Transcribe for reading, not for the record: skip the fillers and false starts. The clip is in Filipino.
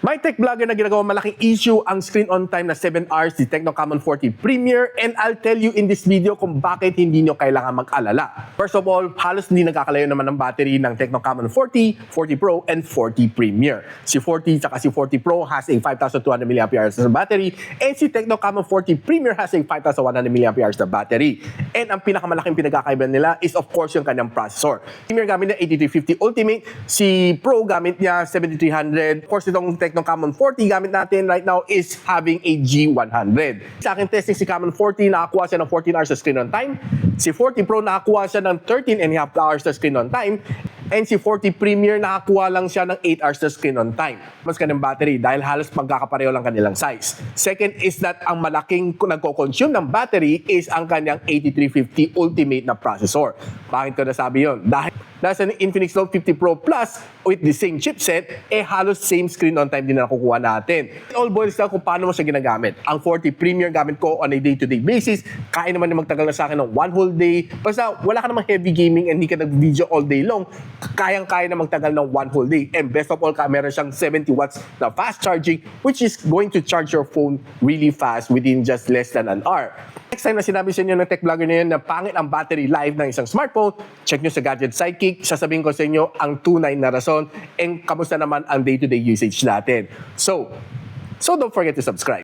May tech vlogger na ginagawa malaking issue ang screen on time na 7 hours ni Tecno Camon 40 Premier, and I'll tell you in this video kung bakit hindi nyo kailangan mag-alala. First of all, halos hindi nagkakalayo naman ng battery ng Tecno Camon 40, 40 Pro, and 40 Premier. Si 40 at si 40 Pro has a 5,200 mAh na battery, and si Tecno Camon 40 Premier has a 5,100 mAh na battery. And ang pinakamalaking pinagkakaiba nila is of course yung kanyang processor. Premier gamit niya 8350 Ultimate, si Pro gamit niya 7300. Of course, itong Tecno Camon 40 gamit natin right now is having a G100. Sa akin testing si Camon 40, nakakuha siya ng 14 hours sa screen on time. Si 40 Pro nakakuha siya ng 13.5 hours sa screen on time. And si 40 Premier nakakuha lang siya ng 8 hours sa screen on time. Mas kanyang battery dahil halos magkakapareho lang kanilang size. Second is that ang malaking nagko-consume ng battery is ang kanyang 8350 Ultimate na processor. Bakit ko nasabi yun? Dahil nasa Infinix Note 50 Pro Plus with the same chipset, halos same screen on time din na nakukuha natin. It all boils down kung paano mo siya ginagamit. Ang 40 Premier gamit ko on a day-to-day basis. Kaya naman na magtagal na sa akin ng one whole day. Basta wala ka namang heavy gaming and hindi ka nag-video all day long, kayang-kaya na magtagal ng one whole day. And best of all, meron siyang 70 watts na fast charging, which is going to charge your phone really fast within just less than an hour. Next time na sinabi sa inyo ng tech vlogger na yun na pangit ang battery life ng isang smartphone, check nyo sa Gadget Sidekick. Sasabihin ko sa inyo ang tunay na rason and kamusta naman ang day-to-day usage natin. So don't forget to subscribe.